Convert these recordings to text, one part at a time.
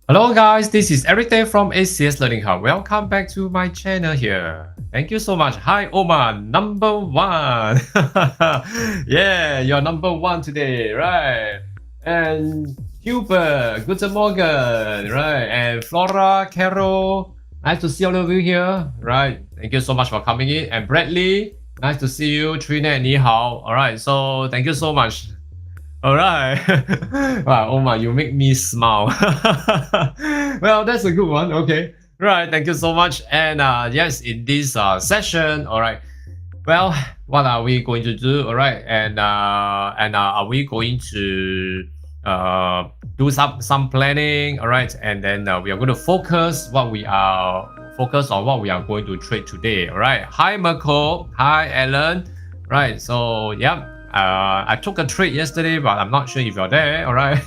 Hello guys, this is Everyday from ACS Learning Hub. Welcome back to my channel here. Thank you so much. Hi Oman, number one. Yeah, you're number one today, right? And Hubert, guten Morgen, right? And Flora, Carol, nice to see all of you here, right? Thank you so much for coming in. And Bradley, nice to see you. Trina, ni hao. All right, so thank you so much. All right. Wow, Omar, you make me smile. Well, that's a good one. Okay. Right. Thank you so much. And yes, in this session, all right. Well, what are we going to do? All right. And are we going to do some planning? All right. And then we are going to focus on what we are going to trade today. All right. Hi, Marco. Hi, Alan. Right. So yeah. I took a trade yesterday, but I'm not sure if you're there. All right.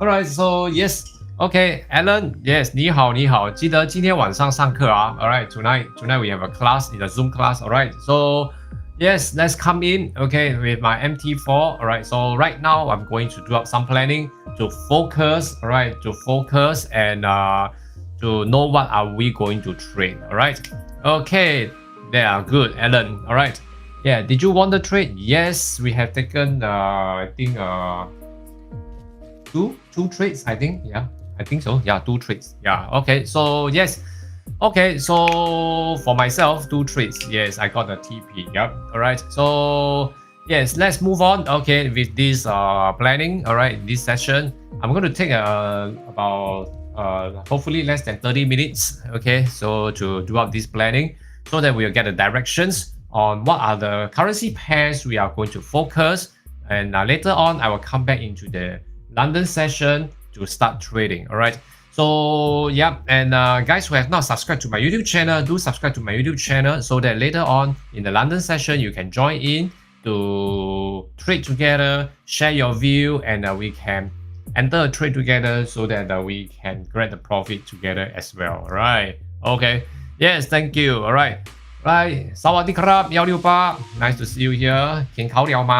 All right. So yes. Okay, Alan. Yes. 你好，你好。记得今天晚上上课啊。All right. Tonight we have a class in a Zoom class. All right. So yes, let's come in. Okay, with my MT4. All right. So right now I'm going to do up some planning to focus. All right. To focus and to know what are we going to trade. All right. Okay. There. Good, Alan. All right. Yeah, did you want the trade? Yes, we have taken I think two trades, I think. Yeah, I think so. Yeah, two trades. Yeah, okay. So yes. Okay, so for myself, two trades. Yes, I got a TP. Yep. All right. So yes, let's move on. Okay, with this planning. All right, this session, I'm going to take about hopefully less than 30 minutes. Okay, so to do up this planning so that we'll get the directions on what are the currency pairs we are going to focus, and later on I will come back into the London session to start trading. All right, so yeah, and guys who have not subscribed to my YouTube channel, do subscribe to my YouTube channel so that later on in the London session you can join in to trade together, share your view, and we can enter a trade together so that we can grab the profit together as well. All right, okay, yes, thank you. All right. Right, สวัสดีครับ168 nice to see you here กินข้าวเหนียวไหม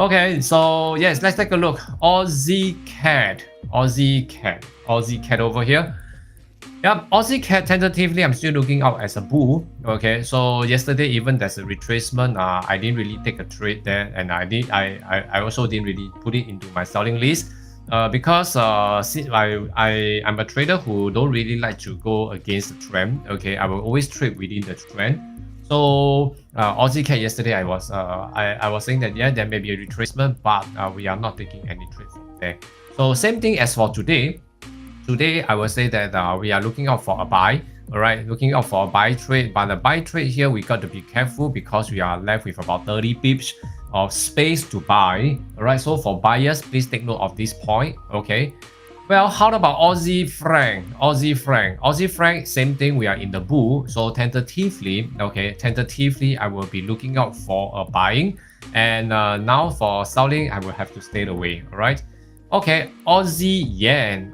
Okay, so yes, let's take a look. Aussie CAD over here. Yep, Aussie CAD tentatively I'm still looking out as a bull. Okay, so yesterday even there's a retracement. I didn't really take a trade there, and I also didn't really put it into my selling list. Because since I'm a trader who don't really like to go against the trend. Okay, I will always trade within the trend. So Aussie CAD yesterday I was saying that yeah, there may be a retracement, but we are not taking any trade from there. So same thing as for today. Today I will say that we are looking out for a buy. All right, looking out for a buy trade, but the buy trade here we got to be careful because we are left with about 30 pips of space to buy. All right, so for buyers, please take note of this point. Okay, well, how about Aussie franc? Aussie franc, same thing. We are in the bull, so tentatively, okay, I will be looking out for a buying, and now for selling, I will have to stay away. All right. Okay, Aussie yen.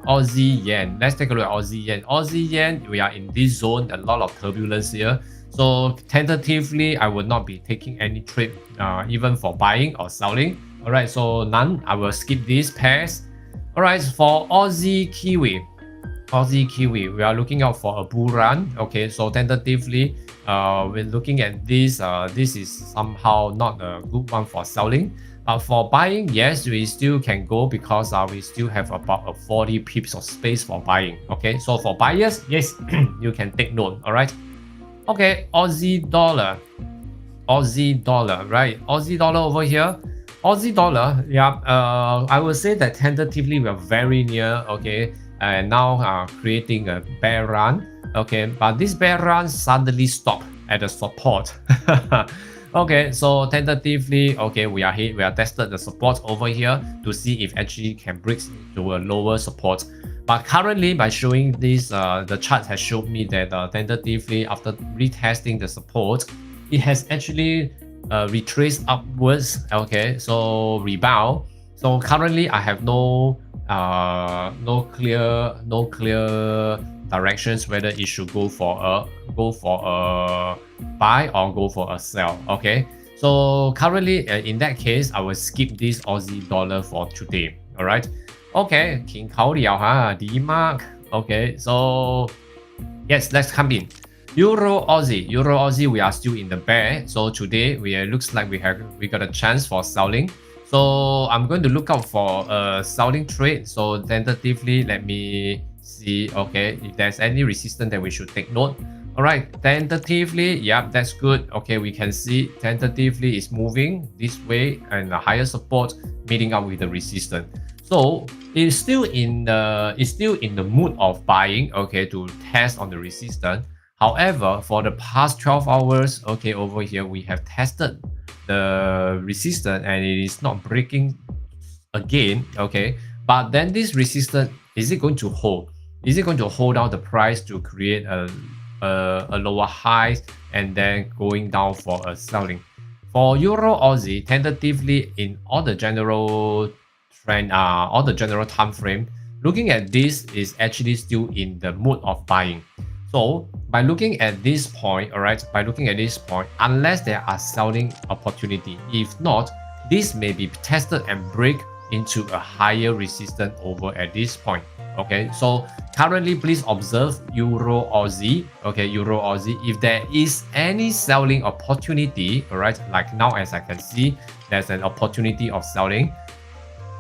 Let's take a look at Aussie yen. We are in this zone, a lot of turbulence here. So tentatively, I will not be taking any trade, even for buying or selling. All right, so none. I will skip these pairs. All right, for Aussie Kiwi, we are looking out for a bull run. Okay, so tentatively, we're looking at this. This is somehow not a good one for selling. For buying, yes, we still can go because we still have about 40 pips of space for buying. Okay, so for buyers, yes, you can take note. All right. Okay, Aussie dollar, right? Aussie dollar over here. Aussie dollar, yeah. I will say that tentatively we are very near. Okay, and now creating a bear run. Okay, but this bear run suddenly stopped at the support. Okay, so tentatively, okay, we are tested the support over here to see if actually can break to a lower support. But currently, by showing this, the chart has showed me that tentatively, after retesting the support, it has actually retraced upwards. Okay, so rebound. So currently, I have no clear directions whether it should go for a buy or go for a sell. Okay, so currently in that case I will skip this Aussie dollar for today. All right, OK，見口了嚇，D-Mark。OK， so yes, let's come in. Euro Aussie, we are still in the bear. So today looks like we got a chance for selling. So I'm going to look out for a selling trade. So tentatively, let me see. Okay, if there's any resistance that we should take note. All right, tentatively, yeah, that's good. Okay, we can see tentatively is moving this way and a higher support meeting up with the resistance. So it's still in the mood of buying, okay, to test on the resistance. However, for the past 12 hours, okay, over here we have tested the resistance and it is not breaking again, okay. But then this resistance, is it going to hold? Is it going to hold down the price to create a lower high and then going down for a selling? For Euro Aussie, tentatively in all the general trend, all the general time frame, looking at this is actually still in the mood of buying. So by looking at this point, all right, by looking at this point, unless there are selling opportunity, if not, this may be tested and break into a higher resistance over at this point. Okay, so currently please observe Euro Aussie. Okay, Euro Aussie, if there is any selling opportunity, all right, like now as I can see, there's an opportunity of selling.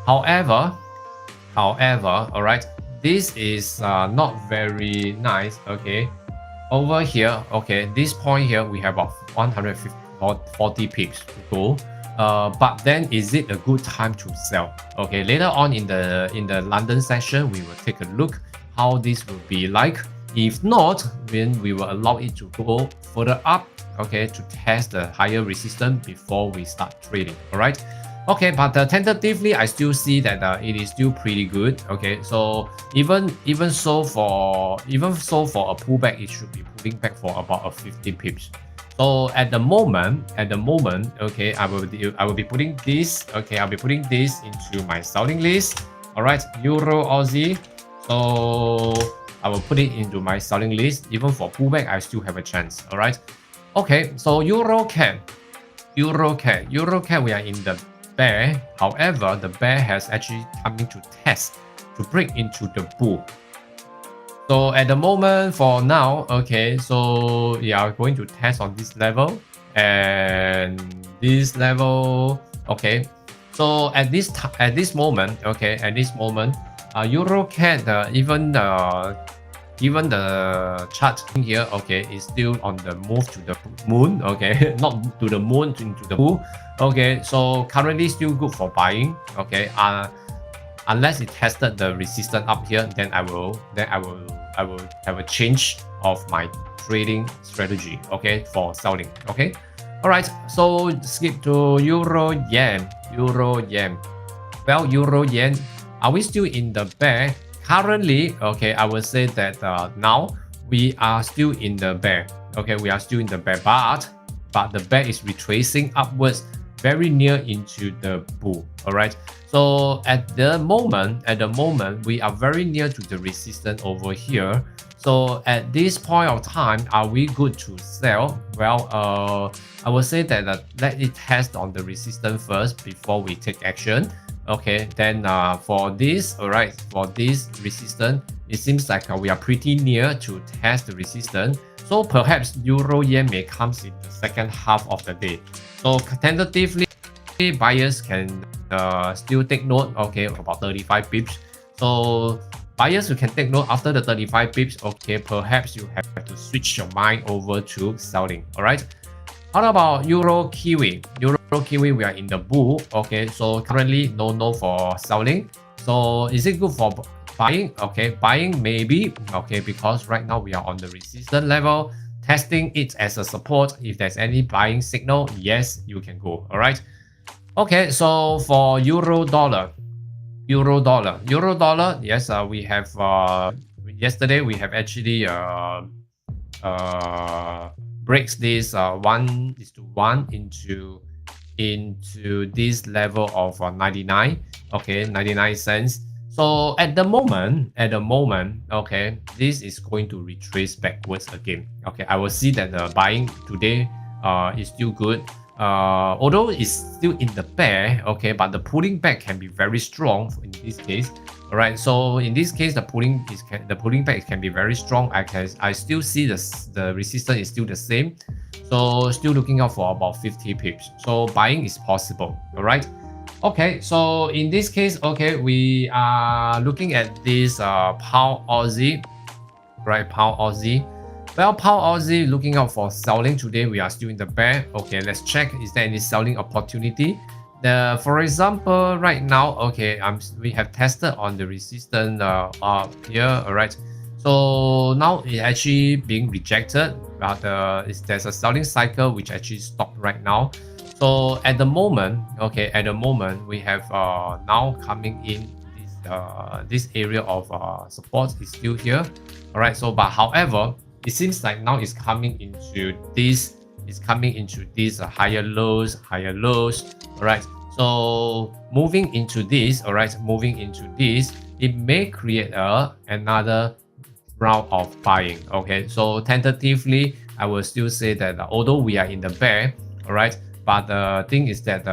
However, all right, this is not very nice. Okay, over here, okay, this point here we have about 140 pips to go. But then is it a good time to sell? Okay, later on in the London session, we will take a look how this will be like. If not, then we will allow it to go further up, okay, to test the higher resistance before we start trading. All right. Okay, but tentatively, I still see that it is still pretty good. Okay, so even so for a pullback, it should be pulling back for about a 50 pips. So at the moment, okay, I will be putting this. Okay, I'll be putting this into my selling list. All right, Euro Aussie. So I will put it into my selling list. Even for pullback, I still have a chance. All right. Okay, so EUROCAD, we are in the bear. However, the bear has actually coming to test to break into the bull. So at the moment for now, okay, so yeah, we're going to test on this level and this level. Okay, so at this moment, okay, EUROCAD, even the chart here, okay, is still on the move to the moon, okay, not to the moon, into the bull. Okay, so currently still good for buying. Okay, unless it tested the resistance up here, then I will have a change of my trading strategy. Okay, for selling. Okay, all right. So skip to Euro Yen. Well, Euro Yen, are we still in the bear? Currently, okay, I will say that now we are still in the bear. Okay, we are still in the bear, but the bear is retracing upwards very near into the bull. All right, so at the moment we are very near to the resistance over here. So at this point of time, are we good to sell? Well, I will say that let it test on the resistance first before we take action. Okay, then for this, all right, for this resistance, it seems like we are pretty near to test the resistance. So perhaps Euro Yen may come in the second half of the day. So tentatively, buyers can still take note, okay, about 35 pips. So buyers, you can take note after the 35 pips, okay, perhaps you have to switch your mind over to selling. All right. How about Euro Kiwi? We are in the bull. Okay, so currently no for selling. So is it good for buying? Okay, buying maybe. Okay, because right now we are on the resistance level, testing it as a support. If there's any buying signal, yes, you can go. All right. Okay, so for euro dollar, yes, we have yesterday we have actually breaks this 1:1 into this level of 99. Okay, 99 cents. So at the moment, okay, this is going to retrace backwards again. Okay, I will see that the buying today is still good. although it's still in the bear, okay, but the pulling back can be very strong in this case. All right, so in this case, the pulling back can be very strong. I still see the resistance is still the same, so still looking out for about 50 pips. So buying is possible. All right. Okay, so in this case, okay, we are looking at this pound Aussie, right? Pound Aussie. Well, pound Aussie looking out for selling today. We are still in the bear. Okay, let's check. Is there any selling opportunity? For example, right now, okay, we have tested on the resistance up here. All right. So now it's actually being rejected, but there's a selling cycle which actually stopped right now. So at the moment, okay, we have now coming in this area of support is still here. All right. So, but however, it seems like now it's coming into this. Higher lows. All right. So moving into this. All right. Moving into this, it may create another round of buying. Okay. So tentatively, I will still say that although we are in the bear, all right. But the thing is that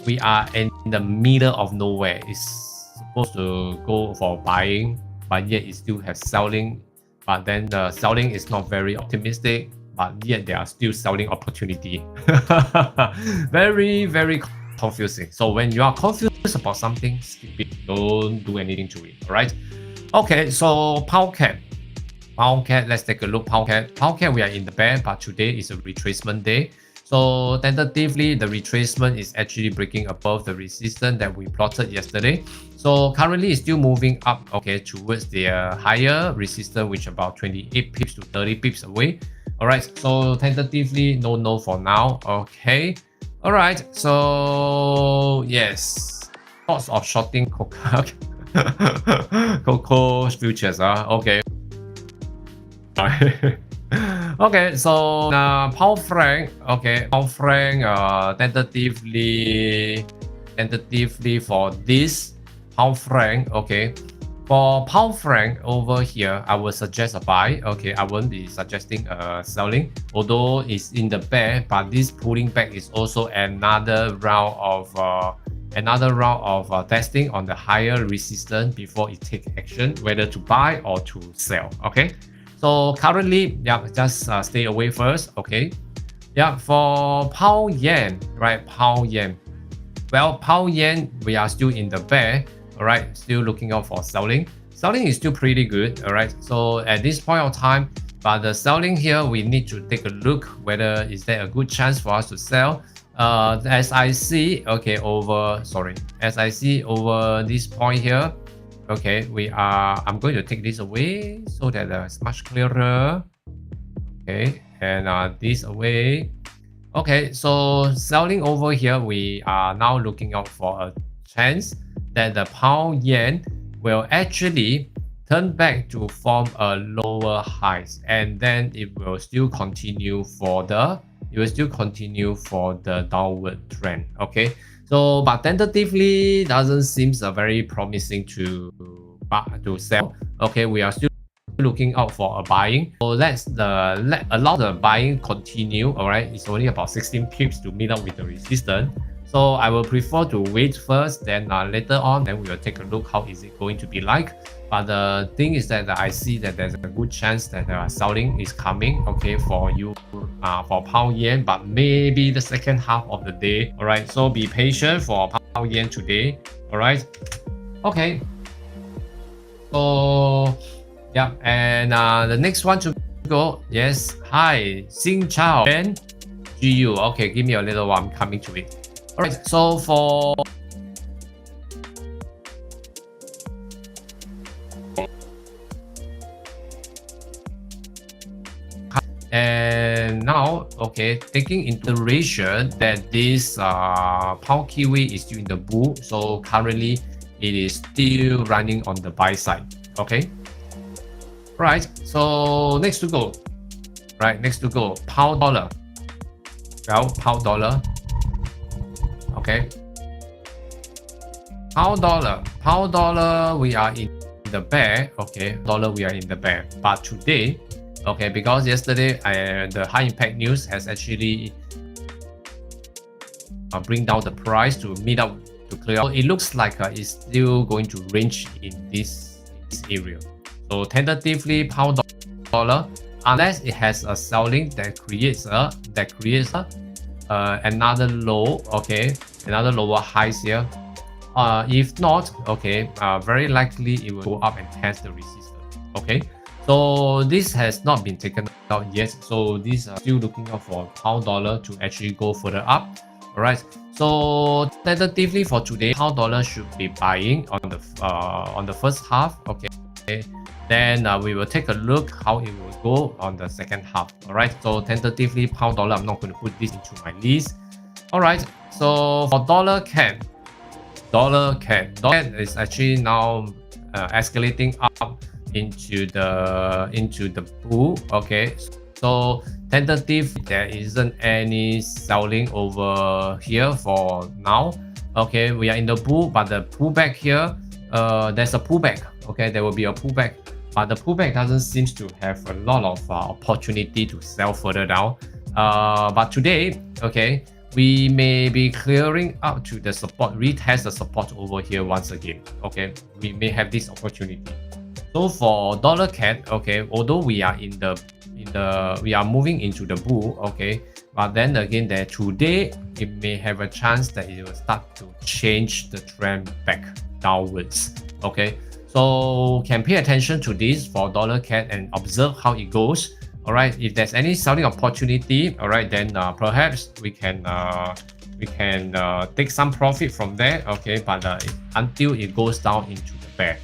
we are in the middle of nowhere. It's supposed to go for buying, but yet it still has selling. But then the selling is not very optimistic, but yet there are still selling opportunity. Very, very confusing. So when you are confused about something, skip it. Don't do anything to it. All right. Okay. So pound CAD. Let's take a look. Pound CAD. We are in the bear, but today is a retracement day. So tentatively, the retracement is actually breaking above the resistance that we plotted yesterday. So currently, it's still moving up, okay, towards the higher resistance, which about 28 pips to 30 pips away. All right. So tentatively, no for now. Okay. All right. So yes, thoughts of shorting cocoa futures. Okay. Okay, so pound franc, okay, pound franc tentatively for this pound franc, okay. For pound franc over here, I will suggest a buy. Okay, I won't be suggesting selling, although it's in the bear, but this pulling back is also another round of testing on the higher resistance before it takes action, whether to buy or to sell. Okay. So currently, yeah, just stay away first, okay? Yeah, for pound yen, right? Pound yen. Well, pound yen, we are still in the bear, all right? Still looking out for selling. Selling is still pretty good, all right? So at this point of time, but the selling here, we need to take a look whether is there a good chance for us to sell. As I see over this point here. Okay, I'm going to take this away so that it's much clearer. Okay, and this away. Okay, so selling over here, we are now looking out for a chance that the pound yen will actually turn back to form a lower highs, and then it will still continue for the downward trend. Okay. So, but tentatively doesn't seem very promising to sell. Okay, we are still looking out for a buying. So allow the buying continue. All right, it's only about 16 pips to meet up with the resistance. So I will prefer to wait first, then later on, then we will take a look how is it going to be like. But the thing is that I see that there's a good chance that selling is coming, okay, for you for pound yen, but maybe the second half of the day. All right, so be patient for pound yen today. All right, okay. So yeah, and the next one to go. Yes, hi, Xin Chao and GU. Okay, give me a little while. I'm coming to it. All right, so for and now, okay, taking into consideration that this pound kiwi is still in the bull, so currently it is still running on the buy side. Okay, right. So next to go, pound dollar. Well, pound dollar. Okay, pound dollar, we are in the bear. Okay, dollar, we are in the bear, but today, okay, because yesterday the high impact news has actually bring down the price to meet up to clear out. So it looks like it's still going to range in this area. So tentatively pound dollar, unless it has a selling that creates another low, okay, another lower highs here. If not, okay, very likely it will go up and test the resistance. Okay, so this has not been taken out yet. So these are still looking out for pound dollar to actually go further up. All right. So tentatively for today, pound dollar should be buying on the first half. Okay. Then we will take a look how it will go on the second half. All right. So tentatively pound dollar, I'm not going to put this into my list. All right. So for dollar CAD is actually now escalating up into the bull. Okay. So tentative, there isn't any selling over here for now. Okay, we are in the bull, but the pullback here, there's a pullback. Okay, there will be a pullback, but the pullback doesn't seem to have a lot of opportunity to sell further down. But today, okay, we may be clearing up to the support, retest the support over here once again. Okay, we may have this opportunity. So for dollar CAD, okay, although we are we are moving into the bull, okay, but then again that today it may have a chance that it will start to change the trend back downwards. Okay, so can pay attention to this for dollar CAD and observe how it goes. All right, if there's any selling opportunity, all right, then perhaps we can take some profit from there. Okay, but until it goes down into the bear.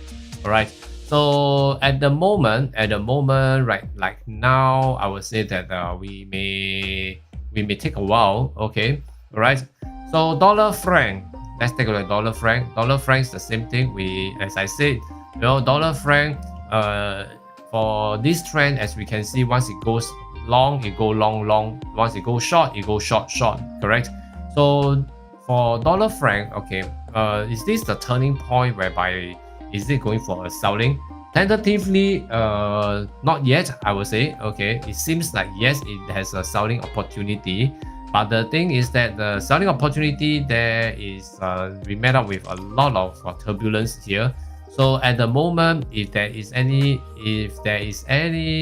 All right. So at the moment, right, like now, I would say that we may take a while. Okay, all right. So dollar franc, let's take a look at dollar franc. Dollar franc is the same thing. As I said, dollar franc. For this trend, as we can see, once it goes long, it go long, long. Once it goes short, it goes short, short. Correct. So for dollar franc, okay, is this the turning point whereby is it going for a selling? Tentatively, not yet, I would say. Okay, it seems like yes, it has a selling opportunity. But the thing is that the selling opportunity there is we met up with a lot of turbulence here. So at the moment, if there is any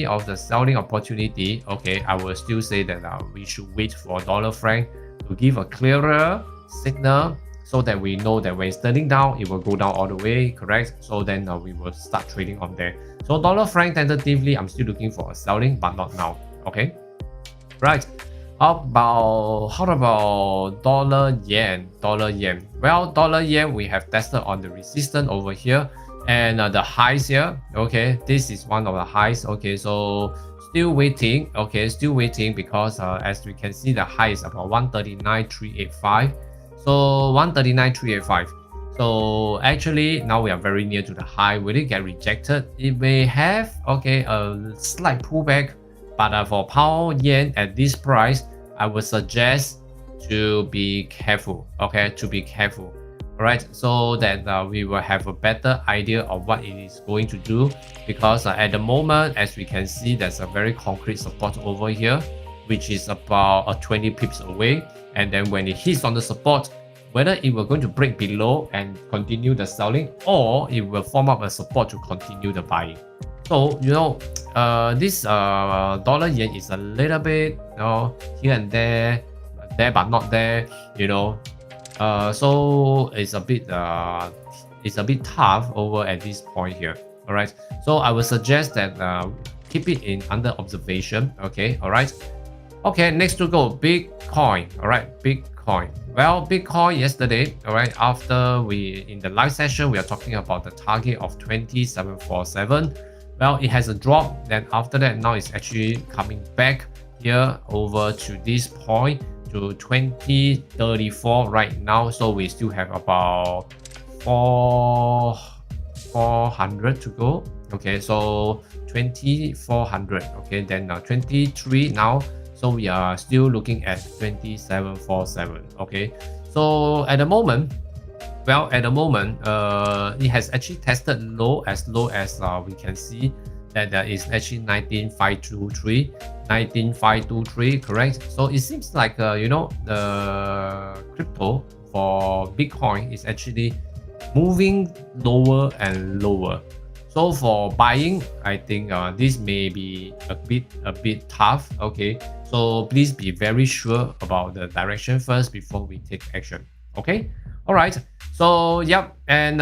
of the selling opportunity, okay, I will still say that we should wait for dollar franc to give a clearer signal, so that we know that when it's turning down, it will go down all the way, correct? So then we will start trading on there. So dollar franc tentatively, I'm still looking for a selling, but not now. Okay, right. How about dollar yen? Well, dollar yen, we have tested on the resistance over here and the highs here. Okay, this is one of the highs. Okay, so still waiting. Okay, still waiting because as we can see, the high is about 139.385. So 139.385. So actually now we are very near to the high. Will it get rejected? It may have, okay, a slight pullback, but for pound yen at this price, I would suggest to be careful. Okay, to be careful. All right, so that we will have a better idea of what it is going to do, because at the moment, as we can see, there's a very concrete support over here, which is about 20 pips away. And then when it hits on the support, whether it will going to break below and continue the selling, or it will form up a support to continue the buying. So this dollar yen is a little bit here and there but not there. So it's a bit tough over at this point here. All right. So I would suggest that keep it in under observation. Okay. All right. Okay, next to go, Bitcoin. All right, Bitcoin. Well, Bitcoin yesterday, all right, after in the live session, we are talking about the target of 2747. Well, it has a drop. Then after that, now it's actually coming back here over to this point to 2034 right now. So we still have about 400 to go. Okay, so 2400. Okay, then 23 now. So we are still looking at 2747. Okay, so at the moment, it has actually tested low as we can see that is actually 19523, correct? So it seems like you know, the crypto for Bitcoin is actually moving lower and lower. So for buying, I think this may be a bit tough. Okay, so please be very sure about the direction first before we take action. Okay, all right. So yep, and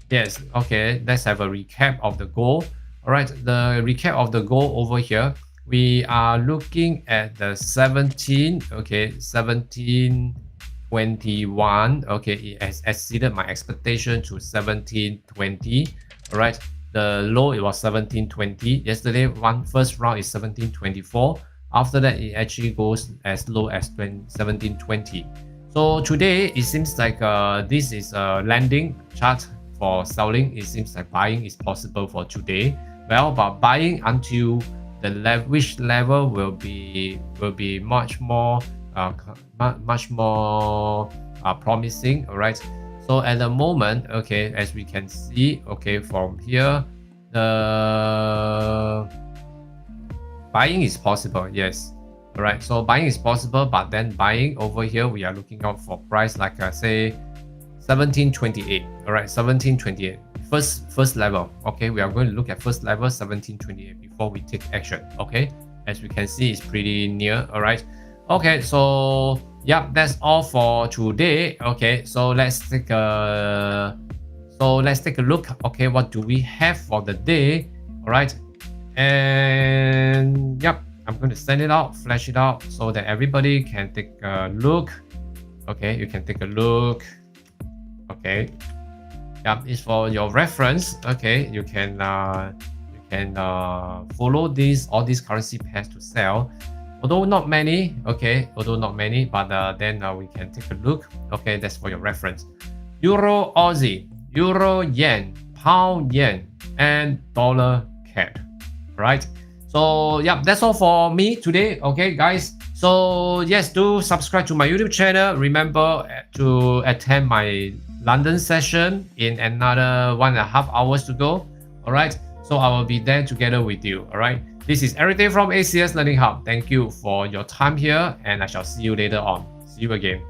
yes, okay. Let's have a recap of the goal. All right, the recap of the goal over here. We are looking at the 17. Okay, 1721. Okay, it has exceeded my expectation to 1720. All right, the low it was 1720. Yesterday, first round is 1724. After that, it actually goes as low as 1720. So today, it seems like this is a landing chart for selling. It seems like buying is possible for today. Well, but buying until the which level will be much more promising. All right, so at the moment, okay, as we can see, okay, from here, the buying is possible. Yes, all right, so buying is possible, but then buying over here, we are looking out for price like say 1728. All right, 1728, first level. Okay, we are going to look at first level 1728 before we take action. Okay, as we can see, it's pretty near. All right, okay, so yeah, that's all for today. Okay, so let's take a look. Okay, what do we have for the day? All right, and yep, I'm going to send it out, flash it out so that everybody can take a look. Okay, you can take a look. Okay, yeah, it's for your reference. Okay, you can follow all these currency pairs to sell. Although not many, okay, but then we can take a look. Okay, that's for your reference. Euro Aussie, Euro Yen, Pound Yen, and Dollar CAD. Right. So yeah, that's all for me today. Okay, guys. So yes, do subscribe to my YouTube channel. Remember to attend my London session in another 1.5 hours to go. All right. So I will be there together with you. All right. This is everything from ACS Learning Hub. Thank you for your time here, and I shall see you later on. See you again.